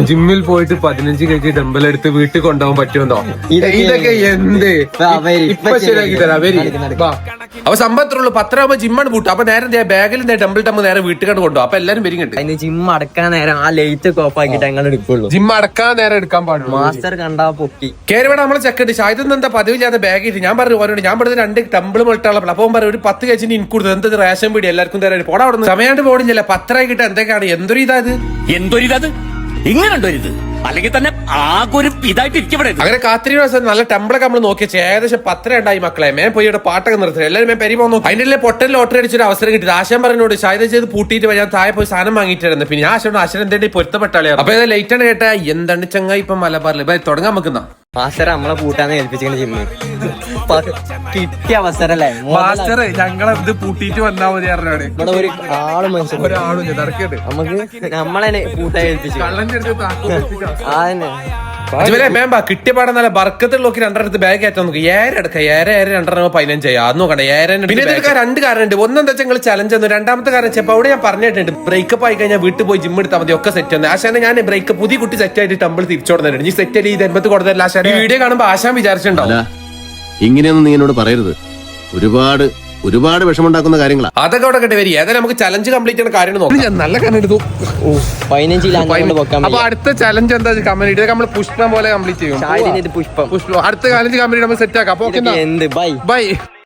ജിമ്മിൽ പോയിട്ട് 15 kg dumbbell എടുത്ത് വീട്ടിൽ കൊണ്ടുപോകാൻ പറ്റുമെന്നോ? ഇതൊക്കെ എന്ത് ഇപ്പൊ ശരിയാക്കി തരാം. അപ്പൊ സംഭവത്തിലുള്ളൂ 10 ജിമ്മാണ് പൂട്ടും. അപ്പൊ നേരെ ബാഗിൽ ഡംബിൾ ടമ്പ് നേരെ വീട്ടിൽ കണ്ട് കൊണ്ടുപോകും. അപ്പൊ എല്ലാരും വരികണ്ട്. അതിന് ജിം അടക്കാൻ നേരം ആ ലൈറ്റ് ഓഫ് ആക്കിട്ട് ഞങ്ങൾ എടുക്കുള്ളൂ. ജിം അടക്കാൻ നേരം എടുക്കാൻ പാടുള്ളൂ. മാസ്റ്റർ കണ്ടാ പൊക്കി കേരള നമ്മളെ ചെക്കുണ്ട്. ഷായതൊന്നും എന്താ പതിവില്ലാതെ ബാഗ് ഇട്ട് ഞാൻ പറഞ്ഞു ഓരോട് ഞാൻ പറഞ്ഞത് 2 ടമ്പിൾ മുളട്ടാളപ്പോൾ അപ്പം പറയും ഒരു 10 kg ഇൻകൂടുന്നത് എന്താ റേഷൻ പീടി എല്ലാവർക്കും തരാൻ പോടാ അവിടെ സമയമായിട്ട് പോടില്ല 10 കിട്ടാൻ എന്തൊക്കെയാണ് എന്തൊരു എന്തൊരിത് ഇങ്ങനെയുണ്ടോ ഇത് അല്ലെങ്കിൽ തന്നെ ആകെ ഒരു ഇതായിട്ട് ഇരിക്കപ്പെടെ അങ്ങനെ കാത്തിരി നല്ല ടെമ്പിളൊക്കെ നമ്മൾ നോക്കി ഏകദേശം 10 ഉണ്ടായി മക്കളെ മേ പോയി ഇവിടെ പാട്ടൊക്കെ നിർത്തി എല്ലാവരും പേരി പോകുന്നു. അതിന്റെ പൊട്ടൽ ലോട്ടറി അടിച്ചൊരു അവസരം കിട്ടി. ആശാൻ പറഞ്ഞോട് ഷായത് ചെയ്ത് പൂട്ടിയിട്ട് ഞാൻ താഴെ പോയി സാധനം വാങ്ങിയിട്ടായിരുന്നു. പിന്നെ ആശാൻ എന്തേണ്ടി പൊരുത്തപ്പെട്ടാളിയാണ്. അപ്പൊ ലേറ്റ് ആണ് കേട്ടാ എന്താണ് ചങ്ങായി ഇപ്പൊ മലബാറിൽ തുടങ്ങാൻ വെക്കുന്ന മാസ്റ്റർ നമ്മളെ പൂട്ടാന്ന് ഏൽപ്പിച്ചിങ്ങനെ ജിമ്മ് കിട്ടിയ അവസരല്ലേ മാസ്റ്റർ ഞങ്ങളെ ഇത് പൂട്ടിയിട്ട് വന്നാ മതി പറഞ്ഞാണ്. ഇവിടെ ഒരു ആള് മനുഷ്യൻ ഒരാളും ഇറക്കിയിട്ട് നമുക്ക് നമ്മളെ പൂട്ടാൻ ഏൽപ്പിച്ചു അതന്നെ കിട്ടിയ പാടെ നല്ല ബർക്കത്തിൽ നോക്കി 2 ബാഗ് കയറ്റാൻ നോക്കി 7 എടുക്കാം 7 2 15 അത് നോക്കണ്ട 7. പിന്നെ ഇതിൽ 2 കാരണമുണ്ട്. ഒന്നെന്താ വെച്ചാൽ നിങ്ങൾ ചലഞ്ച് തന്നു. രണ്ടാമത്തെ കാരണം വെച്ചപ്പോ അവിടെ ഞാൻ പറഞ്ഞിട്ടുണ്ട് ബ്രേക്കപ്പ് ആയി കഴിഞ്ഞാൽ വീട്ടിൽ പോയി ജിം എടുത്താൽ മതി ഒക്കെ സെറ്റ് ആണ്. ആശാനെ ഞാൻ ബ്രേക്കപ്പ് പുതിയ കുട്ടി സെറ്റ് ആയിട്ട് ടമ്പിൾ തിരിച്ചോടുന്നുണ്ട്. ഈ സെറ്റ് ആയി ജന്മത്ത് കൊടുത്തല്ല ആശാൻ. ഈ വീഡിയോ കാണുമ്പോൾ ആശാൻ വിചാരിച്ചിട്ടുണ്ടോ ഇങ്ങനെയൊന്നും നീ എന്നോട് പറയരുത്. ഒരുപാട് വിഷമുണ്ടാക്കുന്ന കാര്യങ്ങളാ അതൊക്കെ അവിടെ കണ്ടി വരി. ഏതായാലും നമുക്ക് ചലഞ്ച് കംപ്ലീറ്റ് ചെയ്യുന്ന കാര്യം നോക്കാം. നല്ല കണ്ണെടുത്തു 15 അപ്പൊ അടുത്ത ചലഞ്ച് എന്താ കമന്റ് ഇത് നമ്മൾ പുഷ്പം പോലെ കംപ്ലീറ്റ് ചെയ്യും. പുഷ്പം അടുത്ത ചലഞ്ച് കംപ്ലീറ്റ് നമ്മൾ സെറ്റ് ആക്കാം. എന്ത് ബൈ ബൈ.